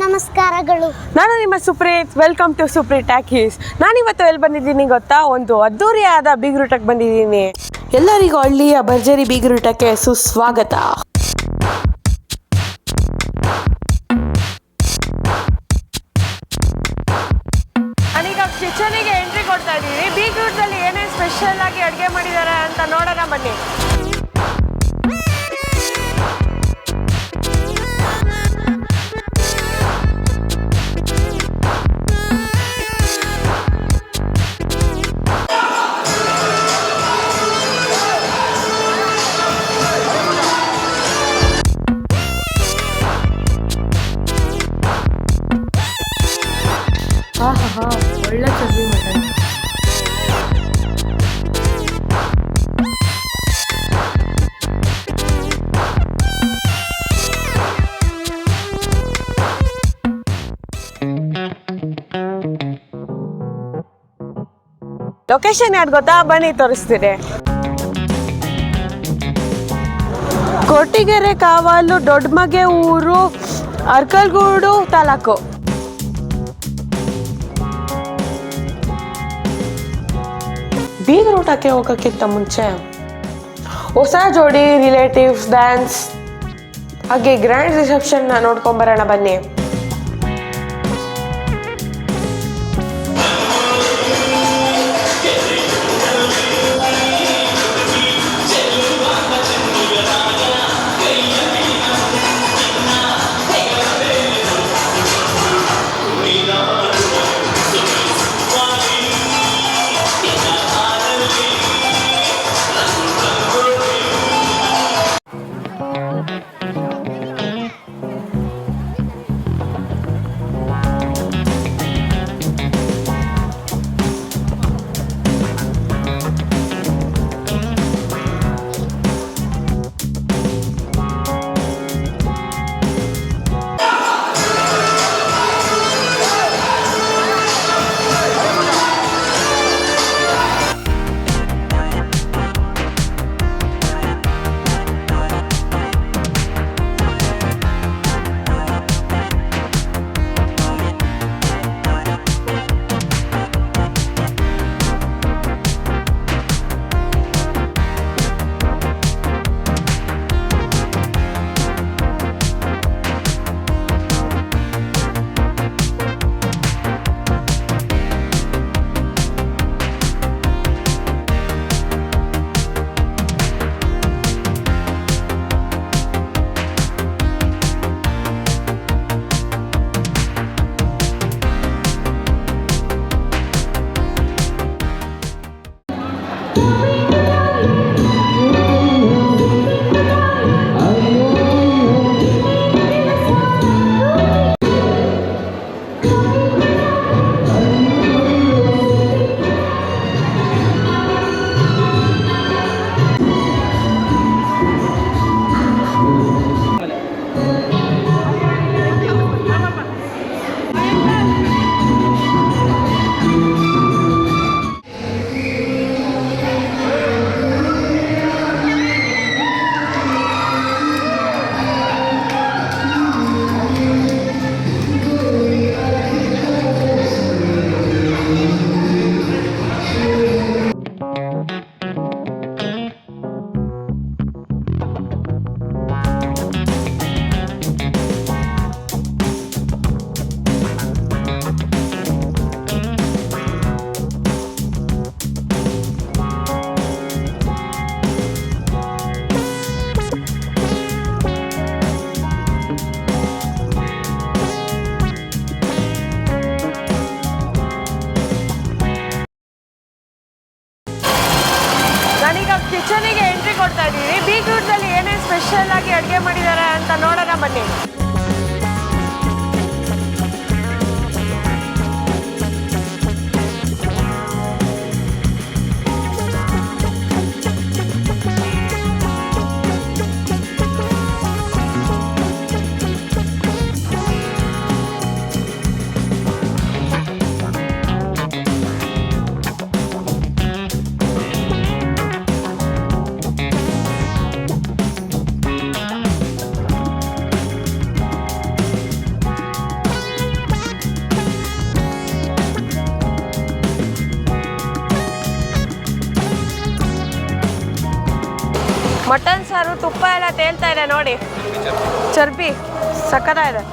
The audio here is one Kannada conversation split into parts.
ನಮಸ್ಕಾರಗಳು. ನಾನು ನಿಮ್ಮ Supreeth. Welcome to Supreeth talkies. ನಾನಿವತ್ತು ಎಲ್ಲಿ ಬಂದಿದ್ದೀನಿ ಗೊತ್ತಾ? ಒಂದು ಅದ್ದೂರಿಯಾದ ಬೀಗ್ರೂಟಕ್ಕೆ ಬಂದಿದ್ದೀನಿ. ಎಲ್ಲರಿಗೂ ಹಳ್ಳಿಯ ಭರ್ಜರಿ ಬೀಗ್ರೂಟಕ್ಕೆ ಸುಸ್ವಾಗತ. ನಾನೀಗ ಕಿಚನಿಗೆ ಎಂಟ್ರಿ ಕೊಡ್ತಾ ಇದ್ದೀನಿ. ಬೀಗ್ರೂಟಲ್ಲಿ ಏನೇನು ಸ್ಪೆಷಲ್ ಆಗಿ ಅಡುಗೆ ಮಾಡಿದ್ದಾರೆ ಅಂತ ನೋಡೋಣ ಬನ್ನಿ. ಒಳ್ಳೆ ಚರ್ಬಿ ಮಟನ್. ಲೊಕೇಶನ್ ಯಾರು ಗೊತ್ತಾ? ಬನ್ನಿ ತೋರಿಸ್ತೀನಿ. ಕೊಟ್ಟಿಗೆರೆ ಕಾವಲು, ದೊಡ್ಡಮಗೆ ಊರು, ಅರ್ಕಲ್ಗೂಡು ತಾಲೂಕು. ಬೀಗ್ರೂಟಕ್ಕೆ ಹೋಗೋಕ್ಕಿಂತ ಮುಂಚೆ ಹೊಸ ಜೋಡಿ, ರಿಲೇಟಿವ್ಸ್, ಡ್ಯಾನ್ಸ್ ಹಾಗೆ ಗ್ರ್ಯಾಂಡ್ ರಿಸೆಪ್ಷನ್ನ ನೋಡ್ಕೊಂಬರೋಣ ಬನ್ನಿ. ನಾನೀಗ ಕಿಚನಿಗೆ ಎಂಟ್ರಿ ಕೊಡ್ತಾ ಇದ್ದೀನಿ. ಬೀಗ್ರೂಟಲ್ಲಿ ಏನೇನು ಸ್ಪೆಷಲ್ ಆಗಿ ಅಡುಗೆ ಮಾಡಿದ್ದಾರೆ ಅಂತ ನೋಡೋಣ ಬನ್ನಿ. ಕಲರು, ತುಪ್ಪ ಎಲ್ಲ ತೇಲ್ತಾ ಇದೆ ನೋಡಿ, ಚರ್ಬಿ ಸಕ್ಕತ್ತಾಗಿದೆ.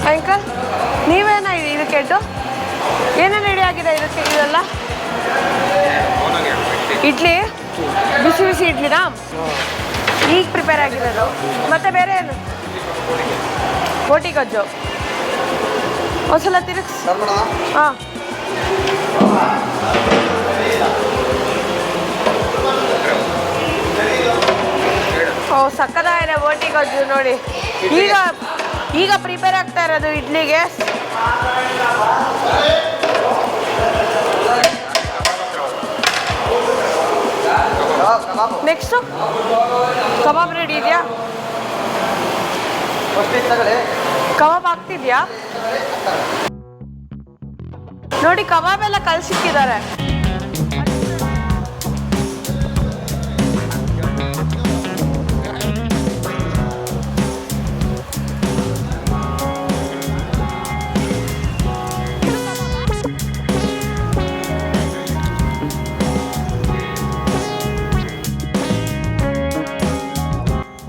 ಅಂಕಲ್, ನೀವೇನ ಇದಕ್ಕೆ ಏನೇನು ರೆಡಿ ಆಗಿದೆ ಇದಕ್ಕೆ? ಇದೆಲ್ಲ ಇಡ್ಲಿ, ಬಿಸಿ ಬಿಸಿ ಇಡ್ಲಿನಾ? ಈಗ ಪ್ರಿಪೇರ್ ಆಗಿರೋದು. ಮತ್ತೆ ಬೇರೆ ಏನು? ಬೋಟಿ ಗೊಜ್ಜು. ಒಂದ್ಸಲ ತಿರುಗಿಸ್. ಹಾಂ, ಓ ಸಕ್ಕತ್ತಾಗಿದೆ ಬೋಟಿ ಗೊಜ್ಜು ನೋಡಿ. ಈಗ ಪ್ರಿಪೇರ್ ಆಗ್ತಾ ಇರೋದು ಇಡ್ಲಿಗೆ. ನೆಕ್ಸ್ಟು ಕಬಾಬ್ ರೆಡಿ ಇದೆಯಾ? ಕಬಾಬ್ ಆಗ್ತಿದ್ಯಾ ನೋಡಿ, ಕಬಾಬ್ ಎಲ್ಲ ಕಳ್ಸಿಕ್ಕಿದ್ದಾರೆ.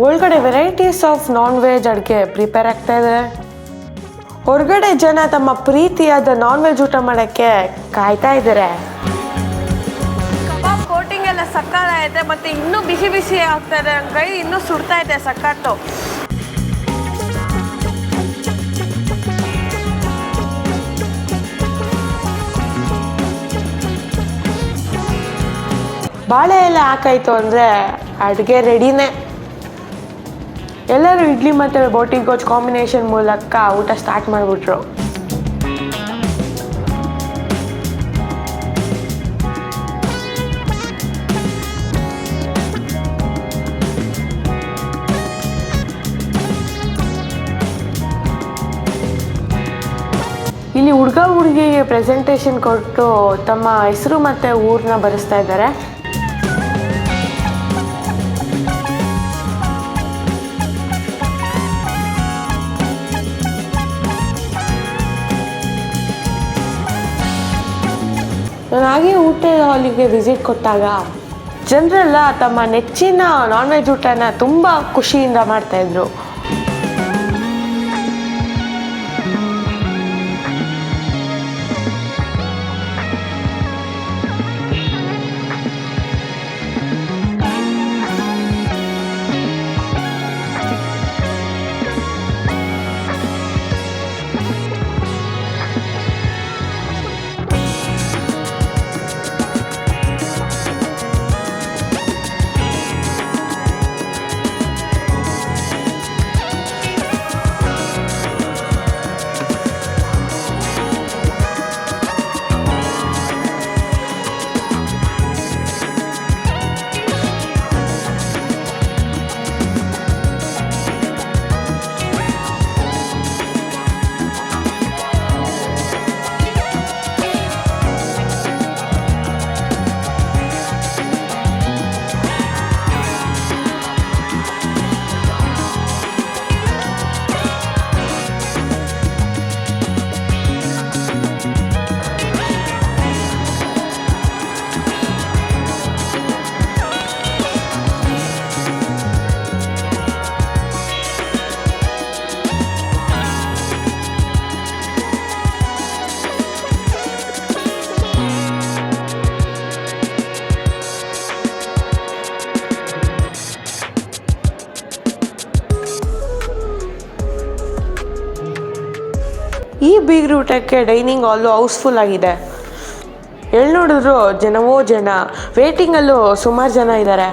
ಒಳಗಡೆ ವೆರೈಟೀಸ್ ಆಫ್ ನಾನ್ ವೆಜ್ ಅಡುಗೆ ಪ್ರಿಪೇರ್ ಆಗ್ತಾ ಇದೆ. ಹೊರಗಡೆ ಜನ ತಮ್ಮ ಪ್ರೀತಿಯಾದ ನಾನ್ ವೆಜ್ ಊಟ ಮಾಡೋಕ್ಕೆ ಕಾಯ್ತಾ ಇದ್ದಾರೆ. ಕಬಾಬ್ ಕೋಟಿಂಗ್ ಎಲ್ಲ ಸಕ್ಕತ್ತಾಗಿದೆ, ಮತ್ತು ಇನ್ನೂ ಬಿಸಿ ಬಿಸಿ ಆಗ್ತಾ ಇದೆ. ನನ್ನ ಕೈ ಇನ್ನೂ ಸುಡ್ತಾ ಇದೆ ಸಕ್ಕತ್ತು. ಬಾಳೆ ಎಲೆ ಹಾಕಾಯ್ತು ಅಂದರೆ ಅಡುಗೆ ರೆಡಿನೇ. ಎಲ್ಲರೂ ಇಡ್ಲಿ ಮತ್ತು ಬೋಟಿ ಗೊಜ್ಜು ಕಾಂಬಿನೇಷನ್ ಮೂಲಕ ಊಟ ಸ್ಟಾರ್ಟ್ ಮಾಡಿಬಿಟ್ರು. ಇಲ್ಲಿ ಹುಡುಗ ಹುಡುಗಿಗೆ ಪ್ರೆಸೆಂಟೇಷನ್ ಕೊಟ್ಟು ತಮ್ಮ ಹೆಸರು ಮತ್ತು ಊರನ್ನ ಬರೆಸ್ತಾ ಇದ್ದಾರೆ. ನಾನು ಹಾಗೆ ಊಟ ಹಾಲಿಗೆ ವಿಸಿಟ್ ಕೊಟ್ಟಾಗ ಜನರೆಲ್ಲ ತಮ್ಮ ನೆಚ್ಚಿನ ನಾನ್ ವೆಜ್ ಊಟನ ತುಂಬ ಖುಷಿಯಿಂದ ಮಾಡ್ತಾಯಿದ್ರು. ಈ ಬೀಗ್ರೂಟಕ್ಕೆ ಡೈನಿಂಗ್ ಹಾಲು ಹೌಸ್ಫುಲ್ ಆಗಿದೆ. ಎಲ್ಲಿ ನೋಡಿದ್ರು ಜನವೋ ಜನ, ವೇಟಿಂಗಲ್ಲೂ ಸುಮಾರು ಜನ ಇದ್ದಾರೆ.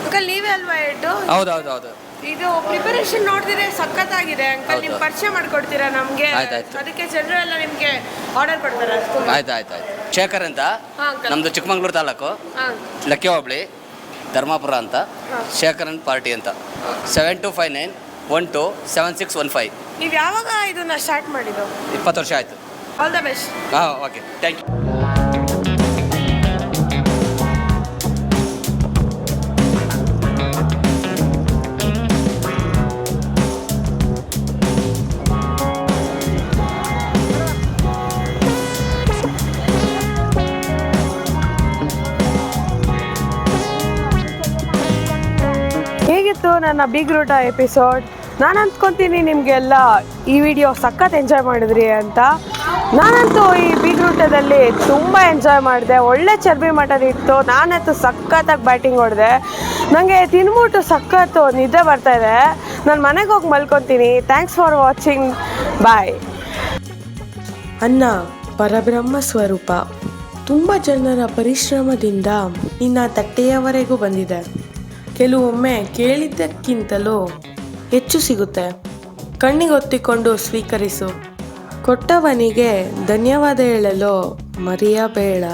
ಅಂಕಲ್ ನೀವೇ ಅಲ್ವಾ ಹೇಳು? ಹೌದು. ಇದು ಪ್ರಿಪರೇಷನ್ ನೋಡಿದ್ರೆ ಸಖತ್ತಾಗಿದೆ ಅಂಕಲ್. ನೀವು ಪರಿಚಯ ಮಾಡ್ಕೊಡ್ತೀರಾ ನಮಗೆ? ಅದಕ್ಕೆ ಜನರು ಎಲ್ಲ ನಿಮಗೆ ಆರ್ಡರ್ ಕೊಡ್ತಾರೆ. ಆಯ್ತು. ಶೇಖರ್ ಅಂತ, ನಮ್ದು ಚಿಕ್ಕಮಂಗ್ಳೂರು ತಾಲೂಕು, ಲಕ್ಕಿ ಹೋಬಳಿ, ಧರ್ಮಾಪುರ ಅಂತ. ಶೇಖರ್ ಅಂಡ್ ಪಾರ್ಟಿ ಅಂತ. 7259127615. ನೀವು ಯಾವಾಗ ಇದನ್ನ ಸ್ಟಾರ್ಟ್ ಮಾಡಿದ್ದು? 20 ವರ್ಷ ಆಯ್ತು. All the best. Okay, thank you. ಹೇಗಿತ್ತು ನನ್ನ ಬೀಗ್ರೂಟ ಎಪಿಸೋಡ್? ನಾನು ಅಂದ್ಕೊತೀನಿ ನಿಮಗೆಲ್ಲ ಈ ವಿಡಿಯೋ ಸಖತ್ ಎಂಜಾಯ್ ಮಾಡಿದ್ರಿ ಅಂತ. ನಾನಂತೂ ಈ ಬೀಗ್ರೂಟದಲ್ಲಿ ತುಂಬ ಎಂಜಾಯ್ ಮಾಡಿದೆ. ಒಳ್ಳೆ ಚರ್ಬಿ ಮಟನ್ ಇತ್ತು. ನಾನಂತೂ ಸಖತ್ತಾಗಿ ಬ್ಯಾಟಿಂಗ್ ಹೊಡೆದೆ. ನನಗೆ ತಿನ್ಬಿಟ್ಟು ಸಖತ್ತು ನಿದ್ದೆ ಬರ್ತಾಯಿದೆ. ನಾನು ಮನೆಗೆ ಹೋಗಿ ಮಲ್ಕೊತೀನಿ. Thanks for watching. ಬಾಯ್. ಅನ್ನ ಪರಬ್ರಹ್ಮ ಸ್ವರೂಪ. ತುಂಬ ಜನರ ಪರಿಶ್ರಮದಿಂದ ನಿನ್ನ ತಟ್ಟೆಯವರೆಗೂ ಬಂದಿದೆ. ಕೆಲವೊಮ್ಮೆ ಕೇಳಿದ್ದಕ್ಕಿಂತಲೂ ಹೆಚ್ಚು ಸಿಗುತ್ತೆ. ಕಣ್ಣಿಗೊತ್ತಿಕೊಂಡು ಸ್ವೀಕರಿಸು. ಕೊಟ್ಟವನಿಗೆ ಧನ್ಯವಾದ ಹೇಳಲು ಮರೆಯಬೇಡ.